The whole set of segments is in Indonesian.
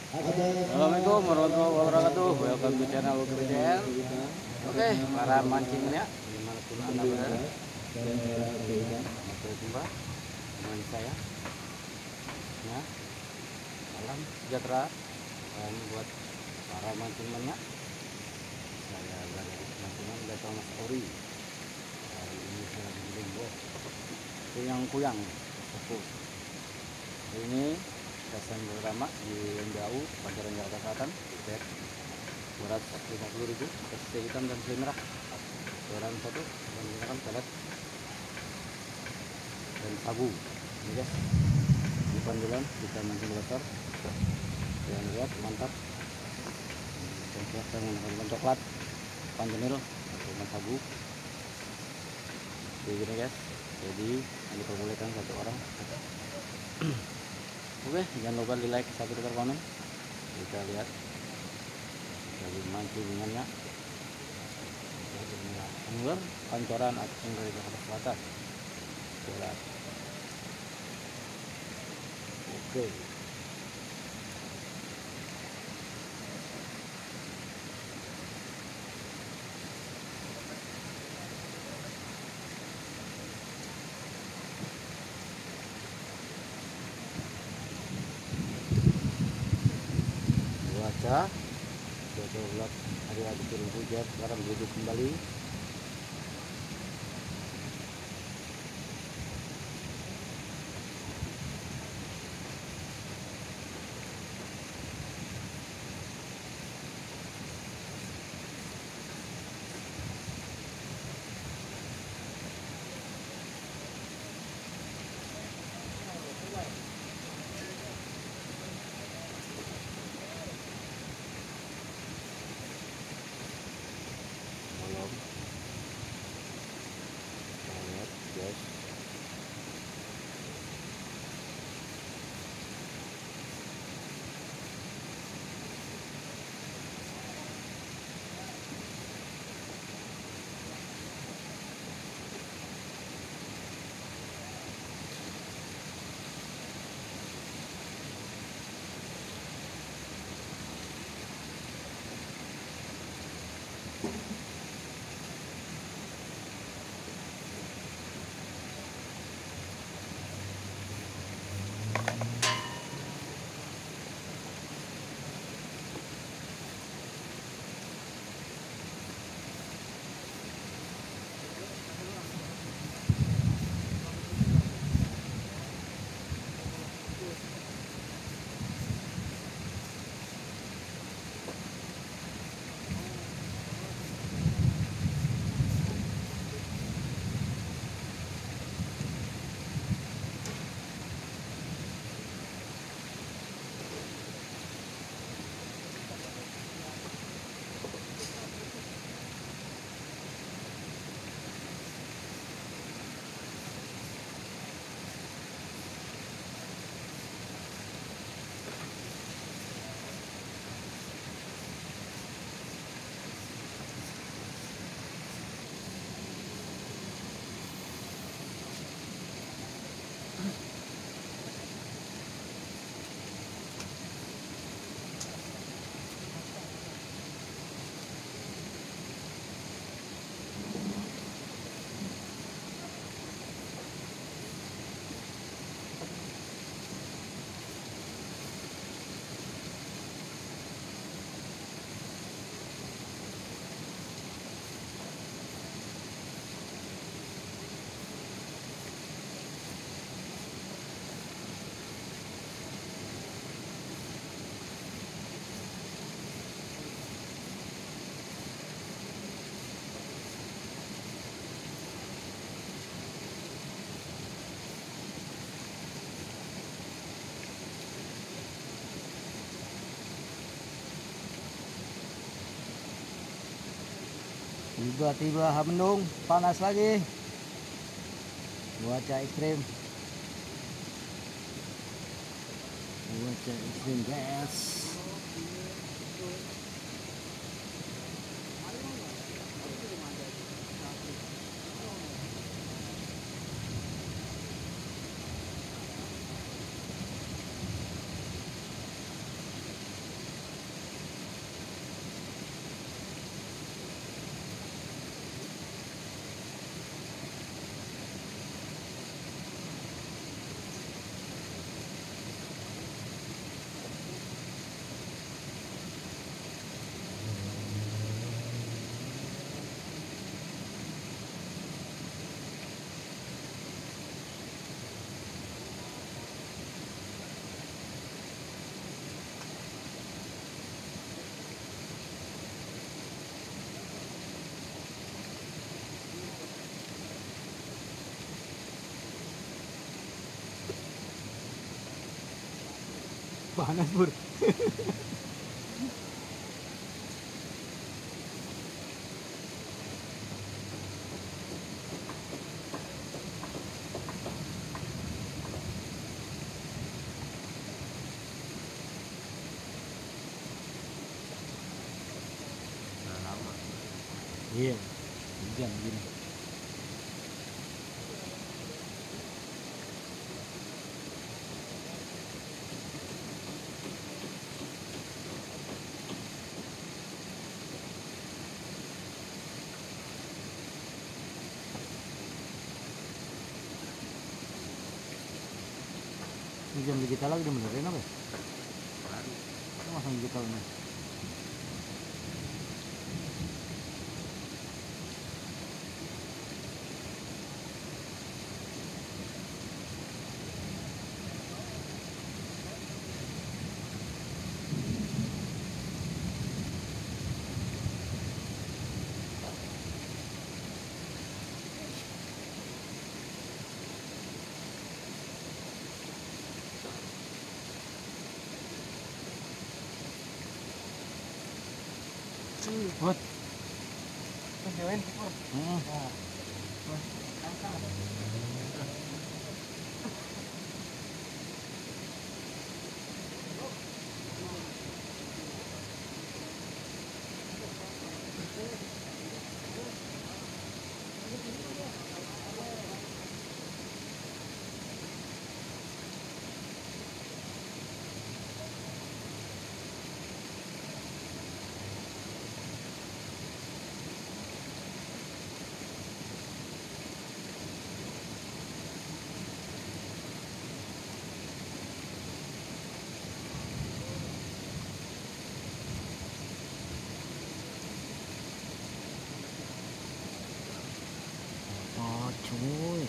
Assalamualaikum warahmatullahi wabarakatuh. Welcome to channel UGBCN. Oke, para mancingnya dimanapun anda berada, sampai jumpa dengan saya. Ya, salam sejahtera dan buat para mancingnya. Saya berada di penampungan Desa Mas Ori. Hari ini saya lagi di Lombok. Kuyang-kuyang. Hari ini pesan pertama di Jauh Pancoran Jakarta Selatan, bet 250.000 pasti hitam dan putih merah, ukuran satu dan menggunakan pelet dan sagu. Ini guys, di pandulan kita mancing besar, yang lihat mantap. Dan saya menggunakan coklat panjenil atau sagu. Begini guys, jadi yang diperbolehkan satu orang. Oke, jangan lupa di like, subscribe, dan komen. Kita lihat dari mancingannya. Angler Pancoran Aceh dari Jakarta Selatan. Jelas. Oke. Cuaca gelap, hari turun hujan, sekarang duduk kembali. Tiba-tiba mendung, panas lagi. Cuaca ekstrim. Cuaca ekstrim, guys. Panas Pur. Udah lama. Iya, hujan gini. Hujan digital lagi udah benerin apa ya? Baru. Itu masang digitalnya. Buat. Join Pur. Heeh. Oh, cuy.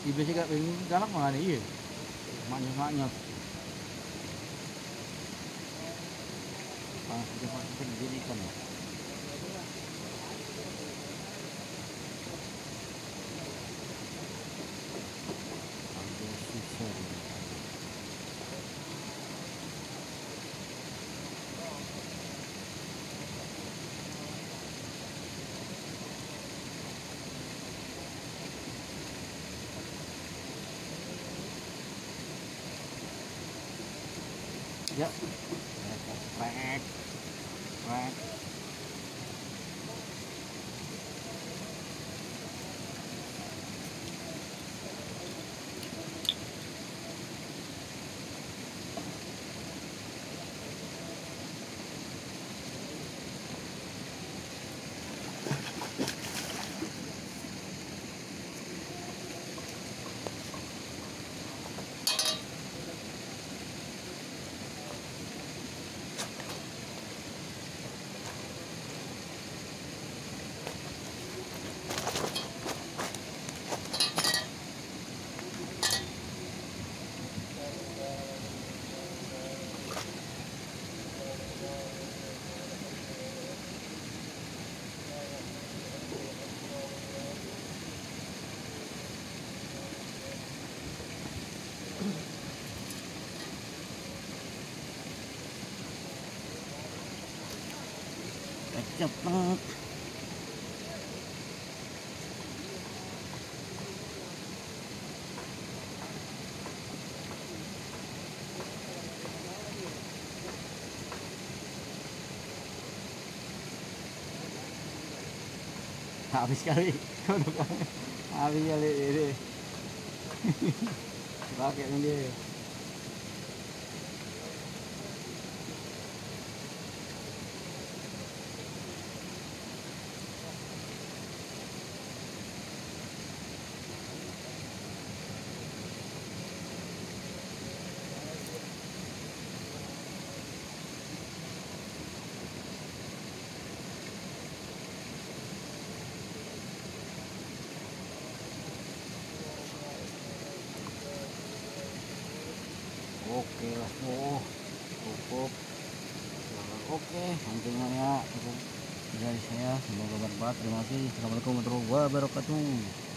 Biasanya gak pengen galak malah iya. Maknya. Panas udah masuk jadi ikan ya. Agak susah. Ya. Rek. cepet. Habis kali. Habis kali ini. Pakai dia. Oke lah, cukup. Oke, nantinya ya dari saya, semoga bermanfaat. Terima kasih. Assalamualaikum warahmatullahi wabarakatuh.